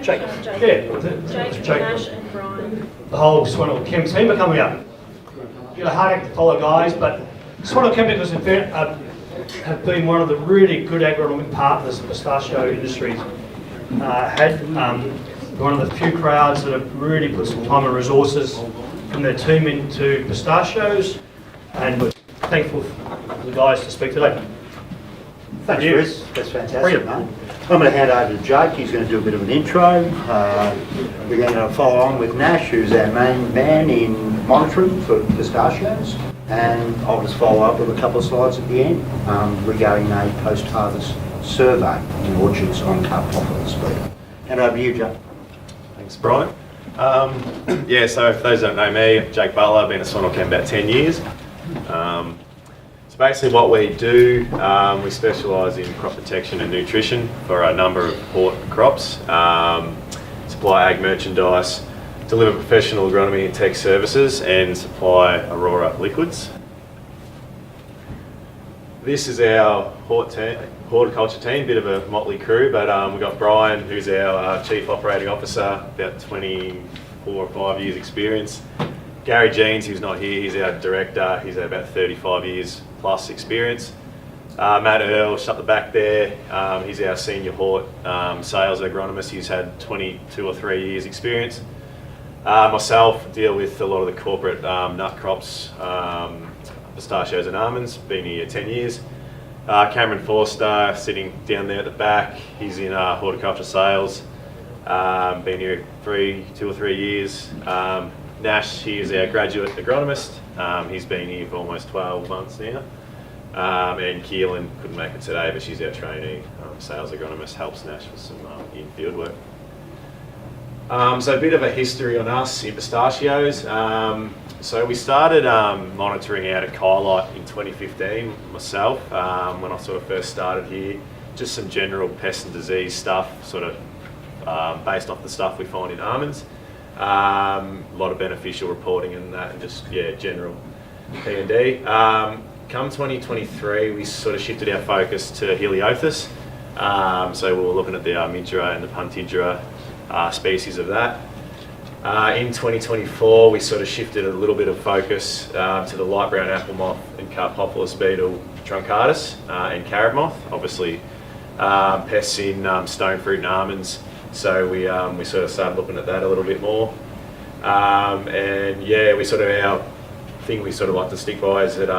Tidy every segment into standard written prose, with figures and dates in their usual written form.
Jake. Jake, Nash and Brian. The whole Swan Chem team are coming up. You're a hard act to follow, guys, but Swan Chemicals have been one of the really good agronomic partners the pistachio industry had. One of the few crowds that have really put some time and resources from their team into pistachios, and we're thankful for the guys to speak today. Thanks, Chris. That's fantastic, mate. I'm going to hand over to Jake. He's going to do a bit of an intro. We're going to follow on with Nash, who's our main man in monitoring for pistachios. And I'll just follow up with a couple of slides at the end regarding a post-harvest survey in orchards on Carpophilus beetle. And over to you, Jake. Thanks, Brian. Yeah, so for those who don't know me, Jake Butler, I've been at Swan Chem about 10 years. Basically what we do, we specialise in crop protection and nutrition for a number of hort crops, supply ag merchandise, deliver professional agronomy and tech services, and supply Aurora liquids. This is our horticulture team, bit of a motley crew, but we've got Brian, who's our Chief Operating Officer, about 24 or 5 years experience. Gary Jeans, who's not here, he's our Director, he's about 35 years plus experience. Matt Earl, shut the back there, he's our Senior Hort Sales Agronomist, he's had 22 or 3 years experience. Myself, deal with a lot of the corporate nut crops, pistachios and almonds, been here 10 years. Cameron Forster, sitting down there at the back, he's in horticulture sales, been here 2 or 3 years. Nash, he is our graduate agronomist, he's been here for almost 12 months now. And Keelan couldn't make it today, but she's our trainee sales agronomist, helps Nash with some in-field work. So a bit of a history on us in pistachios. So we started monitoring out at Kylite in 2015 myself, when I sort of first started here. Just some general pest and disease stuff, sort of based off the stuff we find in almonds. A lot of beneficial reporting and that, and just, yeah, general P&D. Come 2023, we sort of shifted our focus to Heliothis. So we were looking at the Armidra and the Puntigra species of that. In 2024, we sort of shifted a little bit of focus to the light brown apple moth and Carpophilus beetle truncatus and carrot moth. Obviously, pests in stone fruit and almonds. So we sort of started looking at that a little bit more. And yeah, we sort of, our thing we sort of like to stick by is that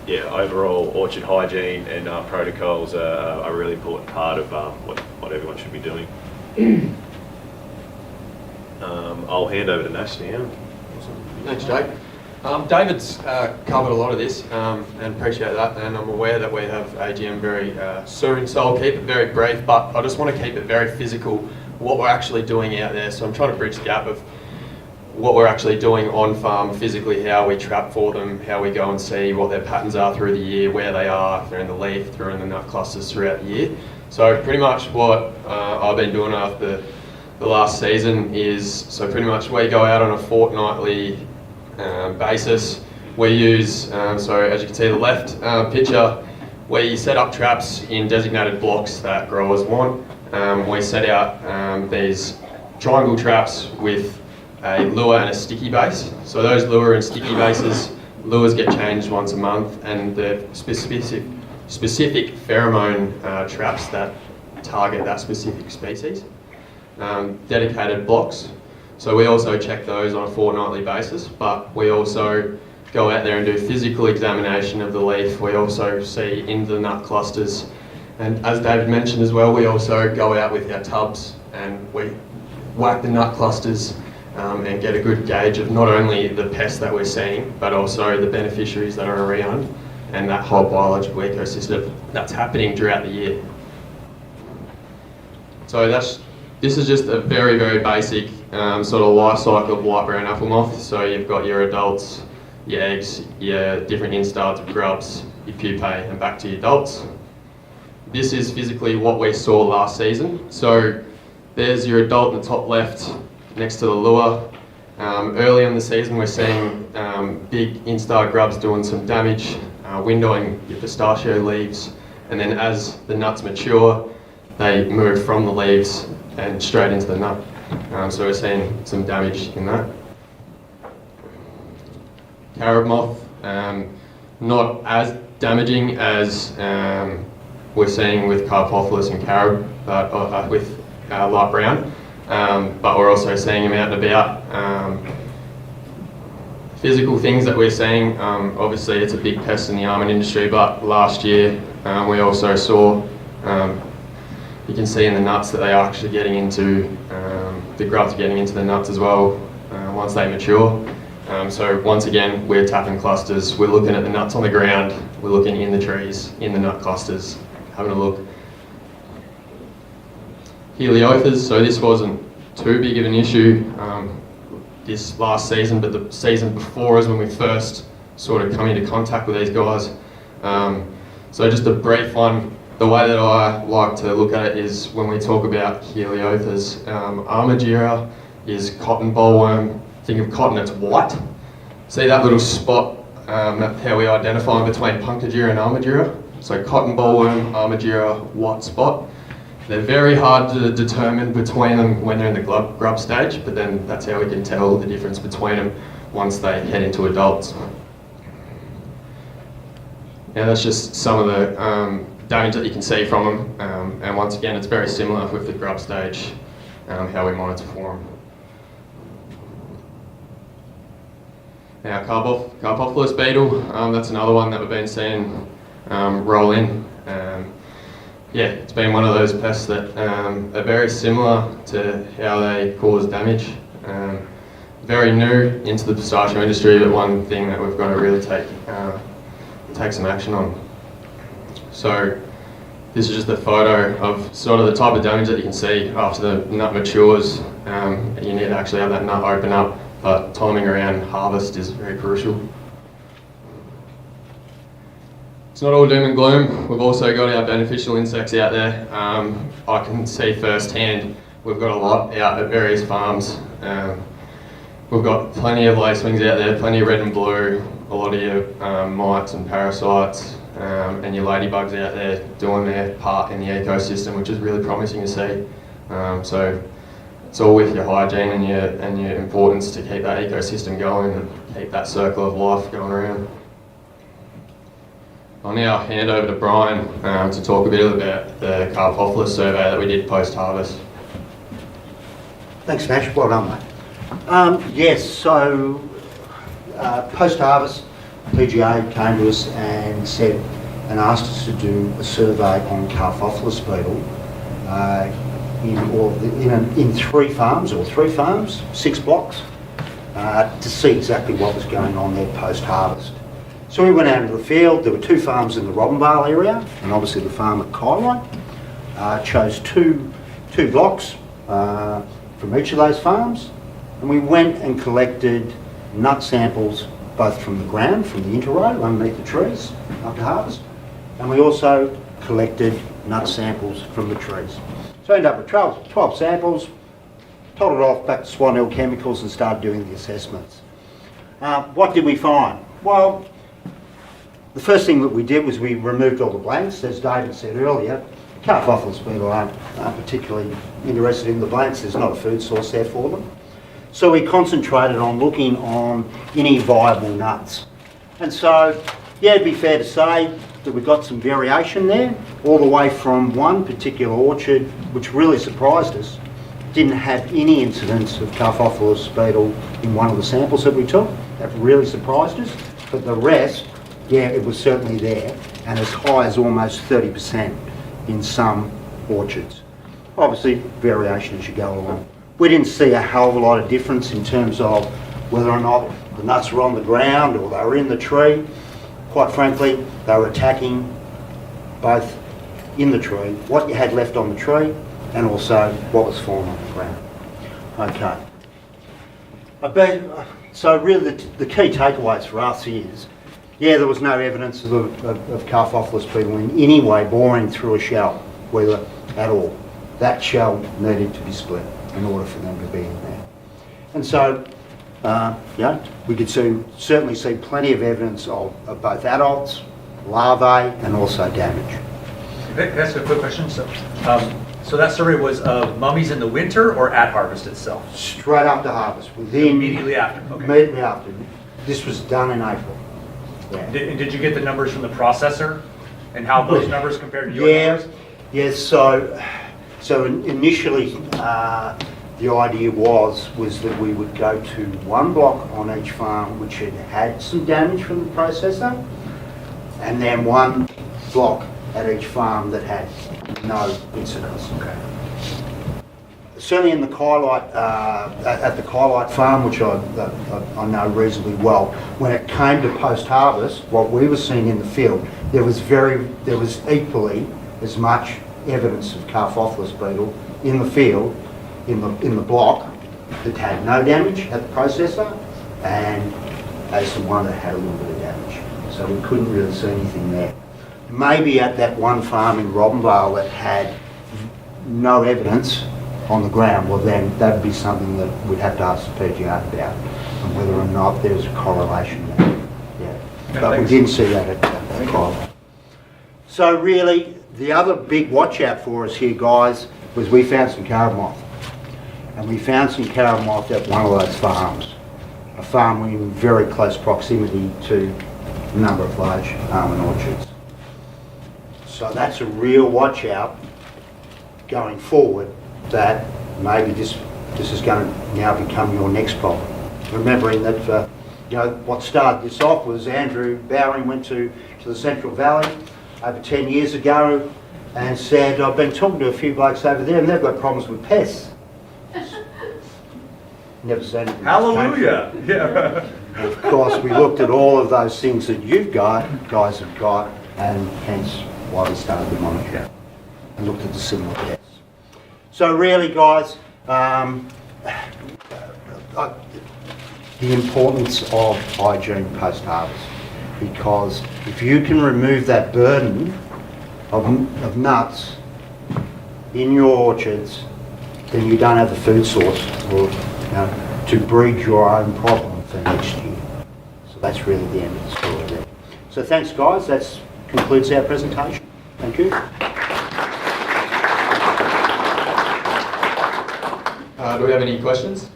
yeah, overall orchard hygiene and protocols are a really important part of what everyone should be doing. I'll hand over to Nash now. Thanks, Jake. David's covered a lot of this and appreciate that, and I'm aware that we have AGM very soon, so I'll keep it very brief, but I just want to keep it very physical, what we're actually doing out there. So I'm trying to bridge the gap of what we're actually doing on farm physically, how we trap for them, how we go and see what their patterns are through the year, where they are, if they're in the leaf, if they're in the nut clusters throughout the year. So pretty much what I've been doing after the last season is, so pretty much we go out on a fortnightly basis. We use, so as you can see the left picture, we set up traps in designated blocks that growers want. We set out these triangle traps with a lure and a sticky base. So those lure and sticky bases, lures get changed once a month, and the specific pheromone traps that target that specific species. Dedicated blocks. So we also check those on a fortnightly basis, but we also go out there and do physical examination of the leaf. We also see into the nut clusters. And as David mentioned as well, we also go out with our tubs and we whack the nut clusters and get a good gauge of not only the pests that we're seeing, but also the beneficiaries that are around and that whole biological ecosystem that's happening throughout the year. So this is just a very, very basic sort of life cycle of white brown apple moth. So you've got your adults, your eggs, your different instars of grubs, your pupae, and back to your adults. This is physically what we saw last season. So there's your adult in the top left next to the lure. Early in the season we're seeing big instar grubs doing some damage, windowing your pistachio leaves, and then as the nuts mature they move from the leaves and straight into the nut. So we're seeing some damage in that. Carob moth, not as damaging as we're seeing with Carpophilus and carob, but with light brown. But we're also seeing them out and about. Physical things that we're seeing, obviously it's a big pest in the almond industry, but last year we also saw, you can see in the nuts that they are actually getting into, the grubs are getting into the nuts as well once they mature. So once again, we're tapping clusters, we're looking at the nuts on the ground, we're looking in the trees, in the nut clusters, having a look. Heliothers, so this wasn't too big of an issue this last season, but the season before is when we first sort of come into contact with these guys. So just a brief one, the way that I like to look at it is when we talk about Heliothers, Armadura is cotton bollworm. Think of cotton, it's white. See that little spot, that's how we identify between Punctodura and Armadura. So cotton bollworm, Armadura, white spot. They're very hard to determine between them when they're in the grub stage, but then that's how we can tell the difference between them once they head into adults. Now that's just some of the damage that you can see from them, and once again it's very similar with the grub stage, how we monitor for them. Now Carpophilus beetle, that's another one that we've been seeing roll in. Yeah, it's been one of those pests that are very similar to how they cause damage. Very new into the pistachio industry, but one thing that we've got to really take some action on. So this is just a photo of sort of the type of damage that you can see after the nut matures. You need to actually have that nut open up, but timing around harvest is very crucial. It's not all doom and gloom. We've also got our beneficial insects out there. I can see firsthand we've got a lot out at various farms. We've got plenty of lacewings out there, plenty of red and blue, a lot of your mites and parasites, and your ladybugs out there doing their part in the ecosystem, which is really promising to see. So it's all with your hygiene and your importance to keep that ecosystem going and keep that circle of life going around. I'll now hand over to Brian to talk a bit about the Carpophilus survey that we did post-harvest. Thanks, Nash. Well done, mate. Yes, so post-harvest, PGAI came to us and said and asked us to do a survey on Carpophilus beetle in 3 farms, 6 blocks, to see exactly what was going on there post-harvest. So we went out into the field. There were 2 farms in the Robinvale area, and obviously the farm at Kaiwai. Chose two blocks from each of those farms, and we went and collected nut samples both from the ground, from the interrow underneath the trees after harvest, and we also collected nut samples from the trees. So I ended up with 12 samples, told it off back to Swan Chemicals and started doing the assessments. What did we find? Well, the first thing that we did was we removed all the blanks. As David said earlier, Carpophilus beetle aren't particularly interested in the blanks. There's not a food source there for them. So we concentrated on looking on any viable nuts. And so, yeah, it'd be fair to say that we got some variation there, all the way from one particular orchard, which really surprised us, didn't have any incidence of Carpophilus beetle in one of the samples that we took. That really surprised us. But the rest, yeah, it was certainly there, and as high as almost 30% in some orchards. obviously variation as you go along. We didn't see a hell of a lot of difference in terms of whether or not the nuts were on the ground or they were in the tree. Quite frankly, they were attacking both in the tree, what you had left on the tree, and also what was falling on the ground. Okay. So really the key takeaways for us is, yeah, there was no evidence of Carphophilus beetle in any way boring through a shell, whether at all. That shell needed to be split in order for them to be in there. And so, we could certainly see plenty of evidence of both adults, larvae, and also damage. Can I ask a quick question? So that survey was of mummies in the winter or at harvest itself? Straight after harvest, Immediately after, okay. Immediately after. This was done in April. Yeah. Did you get the numbers from the processor and how those numbers compared to your numbers? Yes. So initially, the idea was that we would go to one block on each farm which had had some damage from the processor, and then one block at each farm that had no incidents. Okay. Certainly in the Kylite, at the Kylite farm, which I know reasonably well, when it came to post-harvest, what we were seeing in the field, there was equally as much evidence of Carphophilus beetle in the field, in the block that had no damage at the processor, and as the one that had a little bit of damage. So we couldn't really see anything there. Maybe at that one farm in Robinvale that had no evidence on the ground, well then that would be something that we'd have to ask the PGAI about, and whether or not there's a correlation there. Yeah. But we didn't see that at Kylite. So really, the other big watch out for us here, guys, was we found some carrot moth. And we found some carrot moth at one of those farms. A farm in very close proximity to a number of large almond orchards. So that's a real watch out going forward, that maybe this is going to now become your next problem. Remembering that what started this off was Andrew Bowring went to the Central Valley over 10 years ago and said, I've been talking to a few blokes over there and they've got problems with pests. Never seen it. Hallelujah! Yeah. Of course, we looked at all of those things that guys have got, and hence why we started the monitor and looked at the similar pests. So really, guys, the importance of hygiene post-harvest, because if you can remove that burden of nuts in your orchards, then you don't have the food source to breed your own problem for next year. So that's really the end of the story there. So thanks, guys. That concludes our presentation. Thank you. Do we have any questions?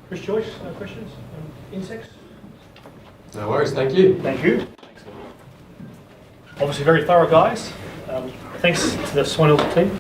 Chris Joyce, no questions? Insects? No worries, thank you. Thank you. Obviously very thorough, guys. Thanks to the Swan team.